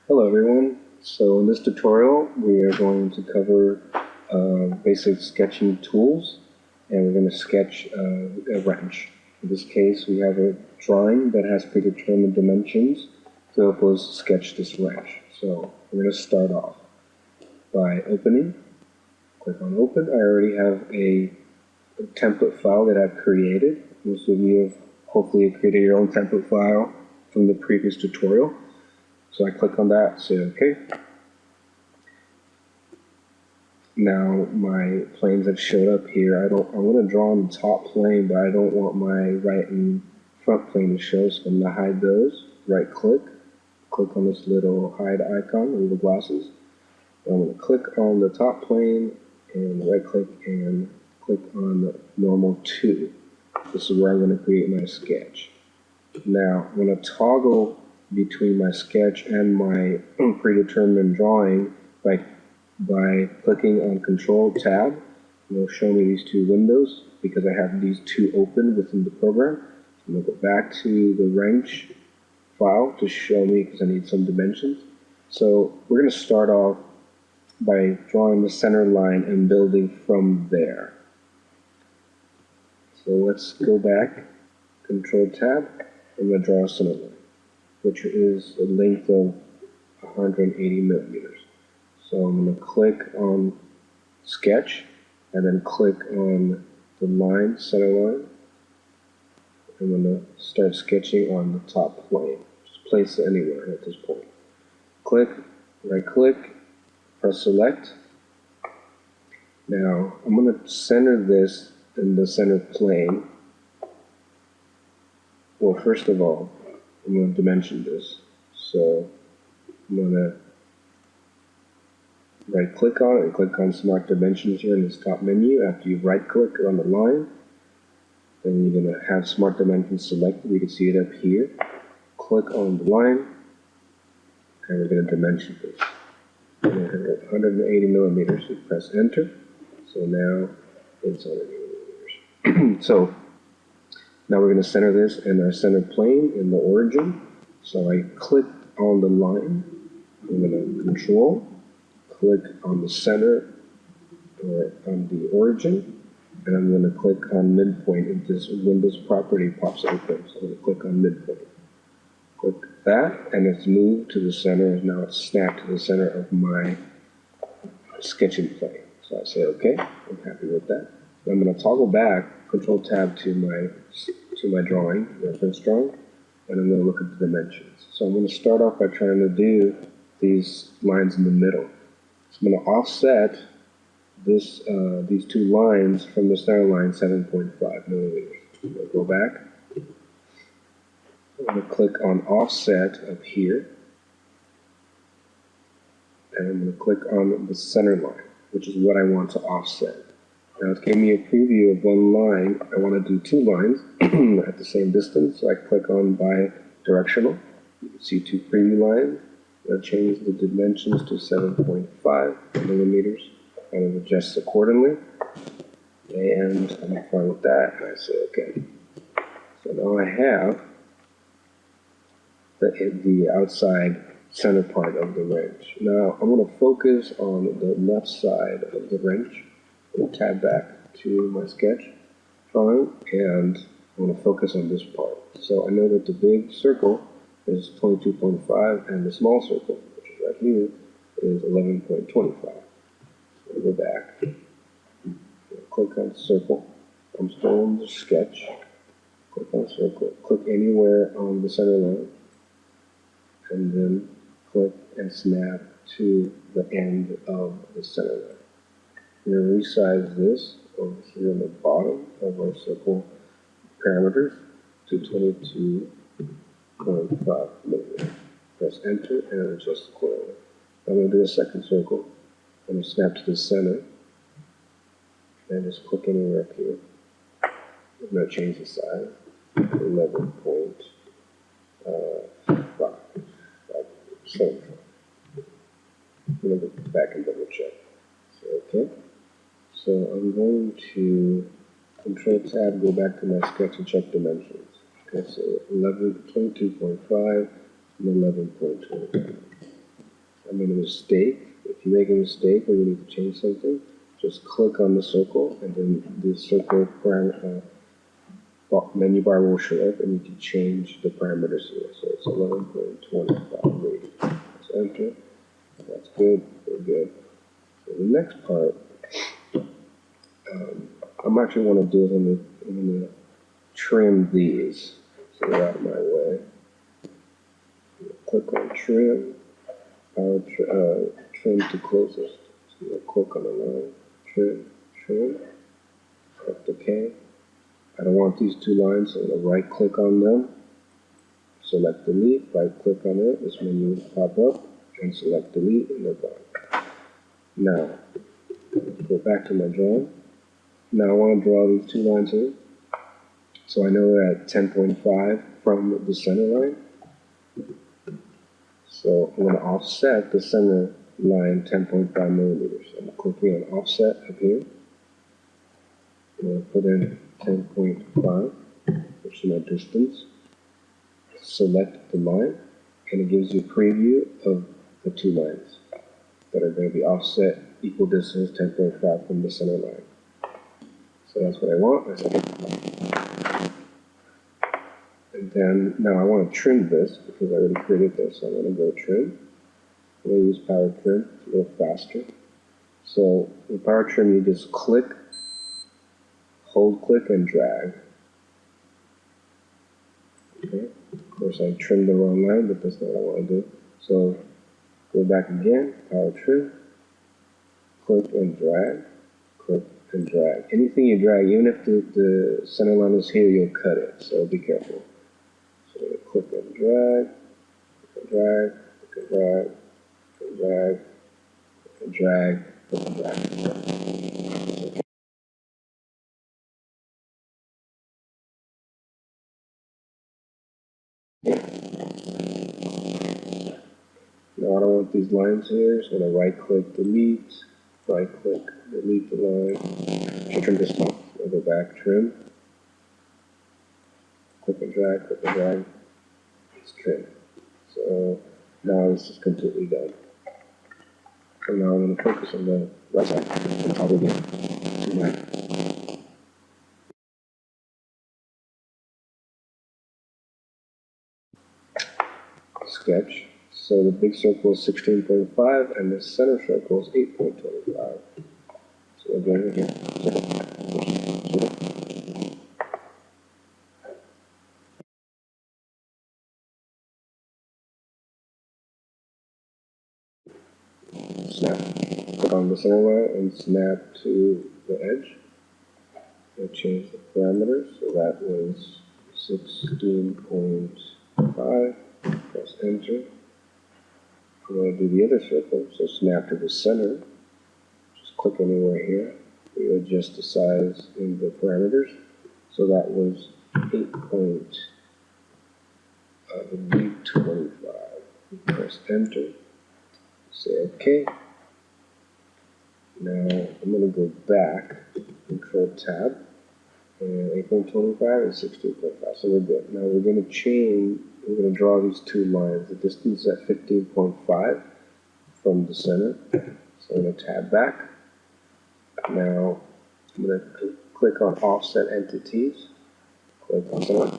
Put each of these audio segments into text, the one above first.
Hello everyone. So in this tutorial we are going to cover basic sketching tools, and we're going to sketch a wrench. In this case we have a drawing that has predetermined dimensions to help us sketch this wrench. So we're going to start off by opening. Click on open. I already have a template file that I've created. Most of you have hopefully created your own template file from the previous tutorial. So I click on that, say OK. Now my planes have showed up here. I'm going to draw on the top plane, but I don't want my right and front plane to show, so I'm going to hide those. Right click on this little hide icon with the glasses. I'm going to click on the top plane and right click and click on the normal 2. This is where I'm going to create my sketch. Now I'm going to toggle between my sketch and my predetermined drawing by clicking on Control Tab. It will show me these two windows because I have these two open within the program. I'm going to go back to the wrench file to show me because I need some dimensions. So we're going to start off by drawing the center line and building from there. So let's go back, Control Tab, I'm going to draw a center line, which is a length of 180 millimeters. So I'm going to click on Sketch and then click on the line, center line. I'm going to start sketching on the top plane. Just place it anywhere at this point. Click, right click, press select. Now I'm going to center this in the center plane. Well, first of all, I'm going to dimension this. So I'm going to right click on it and click on Smart Dimensions here in this top menu. After you right click on the line, then you're going to have Smart Dimensions selected. You can see it up here. Click on the line and we're going to dimension this. 180 millimeters. You press enter. So now it's 180 millimeters. So now we're going to center this in our center plane in the origin. So I click on the line. I'm going to control, click on the center or on the origin, and I'm going to click on midpoint if this Windows property pops open. So I'm going to click on midpoint. Click that, and it's moved to the center. Now it's snapped to the center of my sketching plane. So I say OK. I'm happy with that. I'm going to toggle back, Control Tab to my drawing, reference drawing, and I'm going to look at the dimensions. So I'm going to start off by trying to do these lines in the middle. So I'm going to offset this, these two lines from the center line 7.5 millimeters. I'm going to go back. I'm going to click on Offset up here, and I'm going to click on the center line, which is what I want to offset. Now it's giving me a preview of one line. I want to do two lines at the same distance, so I click on Bi-Directional. You can see two preview lines. I'll change the dimensions to 7.5 millimeters and adjust accordingly. And I'm fine with that, and I say OK. So now I have the outside center part of the wrench. Now I'm going to focus on the left side of the wrench. I'm going to tab back to my sketch drawing, and I'm going to focus on this part. So I know that the big circle is 22.5, and the small circle, which is right here, is 11.25. So I'll go back, click on circle. I'm still on the sketch. Click on circle. Click anywhere on the center line, and then click and snap to the end of the center line. We're going to resize this over here on the bottom of our circle parameters to 22.5 millimeters. Press enter and adjust accordingly. I'm going to do a second circle. I'm going to snap to the center and just click anywhere up here. I'm going to change the size to 11.5. So I'm going to go back and double check. So, okay. So I'm going to Control Tab, go back to my sketch and check dimensions. Okay, so 22.5 and 11.25. a mistake, if you make a mistake or you need to change something, just click on the circle, and then the circle menu bar will show up, and you can change the parameters here. So it's 11.25 rated. Let's enter. That's good. We're good. So the next part, I'm actually want to do is I'm going to trim these so they're out of my way. Click on trim, trim to closest. So you'll click on the line, trim, select OK. I don't want these two lines, so I'm going to right click on them, select delete, right click on it, this menu will pop up, and select delete, and they're gone. Now, go back to my drawing. Now I want to draw these two lines here. So I know we're at 10.5 from the center line. So I'm going to offset the center line 10.5 millimeters. I'm clicking on offset up here. I'm going to put in 10.5, which is my distance. Select the line, and it gives you a preview of the two lines that are going to be offset equal distance 10.5 from the center line. So that's what I want. I said, and then now I want to trim this because I already created this. So I'm going to go trim. I'm going to use power trim. It's a little faster. So with power trim, you just click, hold click, and drag. Okay. Of course, I trimmed the wrong line, but that's not what I want to do. So go back again, power trim, click and drag, click and drag. Anything you drag, even if the center line is here, you'll cut it. So be careful. So click and drag, click and drag, click and drag, click and drag, click and drag, click and drag, click and drag. Now I don't want these lines here, so I'm going to right click, delete, right click, delete the line. Should trim this one. I'll go back, trim, click and drag, it's trim. So now this is completely done. So now I'm going to focus on the right side and toggle again to my sketch. So the big circle is 16.5 and the center circle is 8.25. So again, here, snap. Click on the center line and snap to the edge. And change the parameters. So that was 16.5. Press enter. I'm going to do the other circle. So snap to the center. Just click anywhere here. We adjust the size in the parameters. So that was 8.25. Press enter. Say OK. Now I'm going to go back, Control Tab, and 8.25 and 16.5. So we're good. Now we're going to change, we're going to draw these two lines. The distance is at 15.5 from the center. So I'm going to tab back. Now I'm going to click on Offset Entities. Click on that.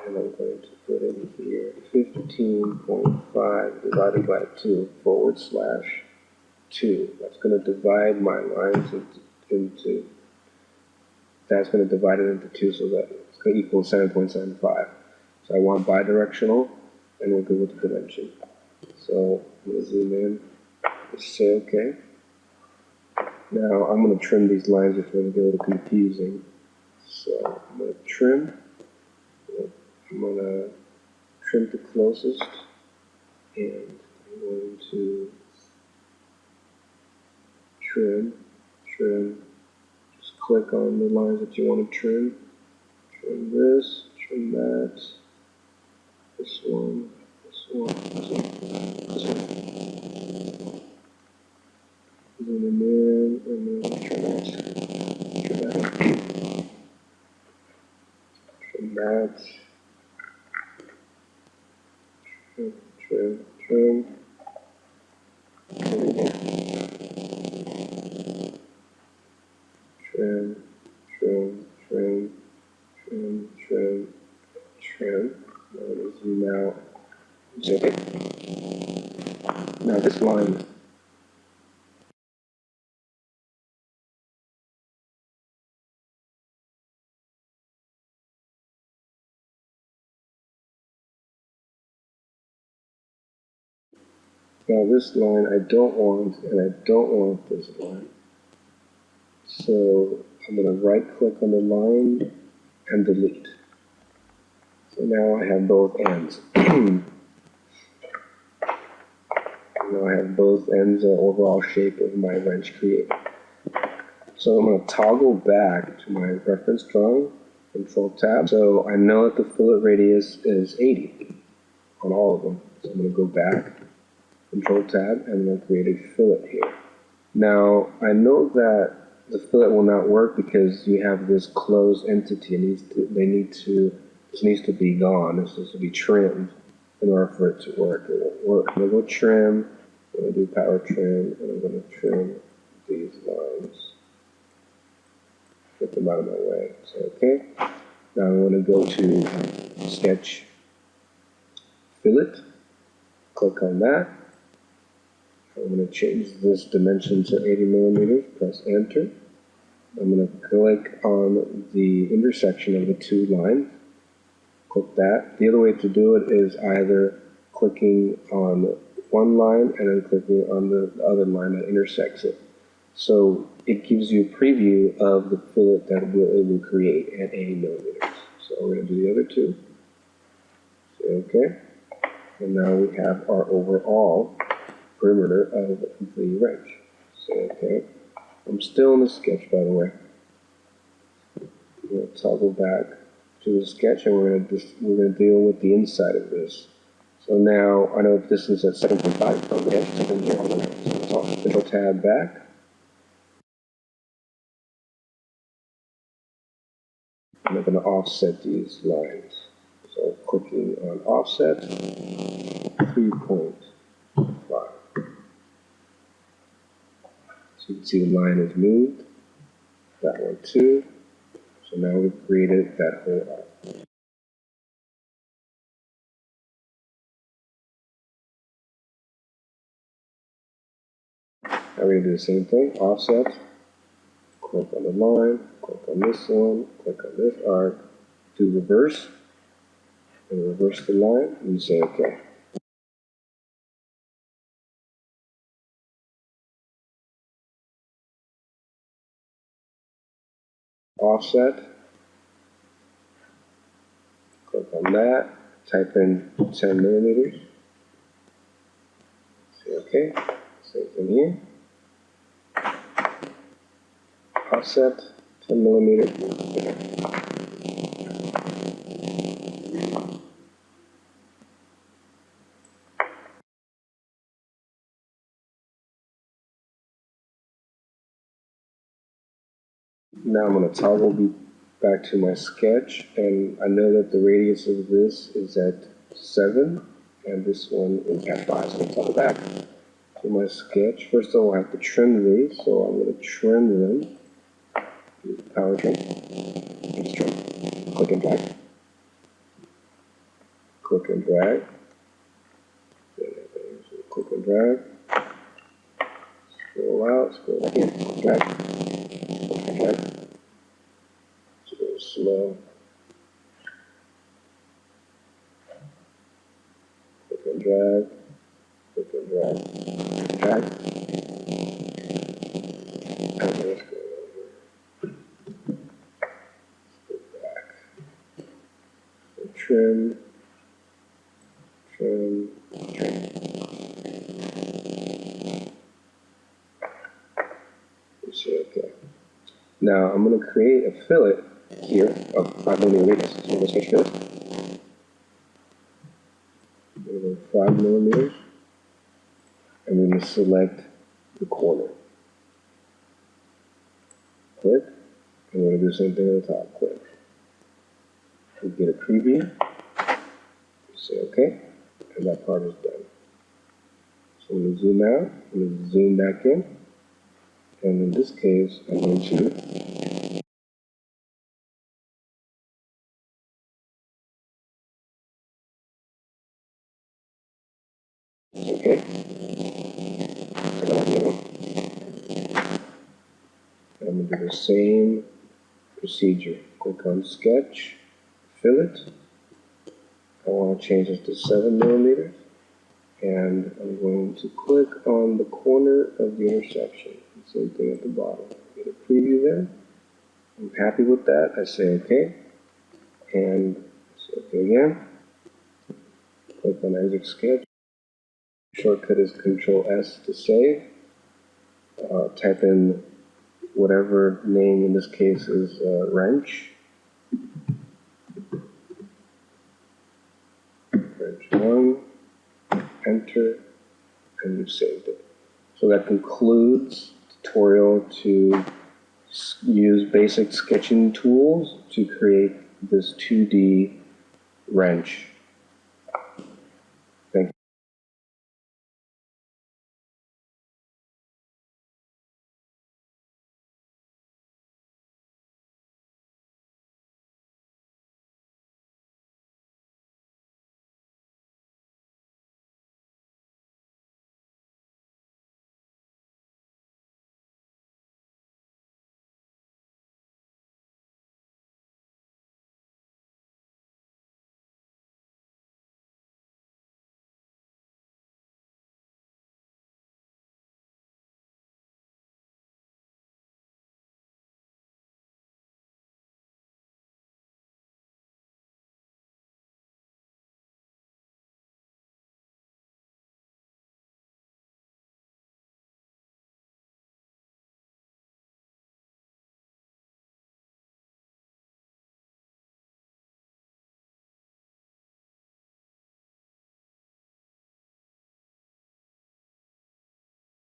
And I'm going to put in here 15.5 divided by 2 / 2. That's going to divide my lines into that's going to divide it into 2, so that it's going to equal 7.75. So I want bidirectional, and we're good with the dimension. So I'm going to zoom in, just say OK. Now I'm going to trim these lines, which will get a little confusing. So I'm going to trim. I'm going to trim to closest, and I'm going to trim. Just click on the lines that you want to trim. Trim this, trim that, this one, this one, this one. Zoom in, and then trim that. Trim that. Trim. Say okay. Now this line, I don't want, and I don't want this line. So I'm going to right click on the line and delete. So now I have both ends. Now I have both ends of the overall shape of my wrench created. So I'm going to toggle back to my reference drawing, Control Tab. So I know that the fillet radius is 80 on all of them. So I'm going to go back, Control Tab, and I'm going to create a fillet here. Now I know that the fillet will not work because you have this closed entity. This needs to be gone. This needs to be trimmed in order for it to work. It won't work. I'm going to go trim. I'm going to do power trim, and I'm going to trim these lines. Get them out of my way. So okay. Now I'm going to go to Sketch, Fillet. Click on that. I'm going to change this dimension to 80 millimeters. Press Enter. I'm going to click on the intersection of the two lines. Click that. The other way to do it is either clicking on one line and then clicking on the other line that intersects it. So it gives you a preview of the fillet that it will create at 80 millimeters. So we're going to do the other two. Say OK. And now we have our overall perimeter of the wrench. Say OK. I'm still in the sketch, by the way. I'm going to toggle back to the sketch, and we're going to deal with the inside of this. So now I know this is at 7.5 from the edge, something here on the right. So I'll Control Tab back. And I'm going to offset these lines. So clicking on offset, 3.5. So you can see the line is moved. That one too. So now we've created that whole arc. Now we're going to do the same thing. Offset. Click on the line. Click on this one. Click on this arc. Do reverse. And reverse the line. And you say OK. Offset. Click on that. Type in 10 millimeters. Say OK. Same thing here. Offset 10 millimeters. Now I'm going to toggle back to my sketch, and I know that the radius of this is at 7, and this one is at 5. So I'm going to toggle back to my sketch. First of all, I have to trim these, so I'm going to trim them. Use power trim. Just trim. Click and drag. Click and drag. Click and drag. Scroll out, scroll back in, click and drag. Click and drag. So go slow. Click and drag. Click and drag. Click and drag. And then let's go over. Let's go back. So trim. Trim. Trim. Okay. Now I'm going to create a fillet here of 5 millimeter radius. So I'm going to sketch fillet. I'm going to go 5 millimeters. And we're going to select the corner. Click. And we're going to do the same thing on the top. Click. We get a preview. Say OK. And that part is done. So I'm going to zoom out. I'm going to zoom back in. And in this case, I'm going to Okay. Take out the other one. I'm gonna do the same procedure. Click on sketch, fillet. I want to change this to 7 millimeters. And I'm going to click on the corner of the intersection. Same thing at the bottom. Get a preview there. I'm happy with that. I say OK. And say OK again. Click on exit sketch. Shortcut is Control S to save. Type in whatever name in this case is wrench. Wrench 1. Enter. And you've saved it. So that concludes the tutorial to use basic sketching tools to create this 2D wrench.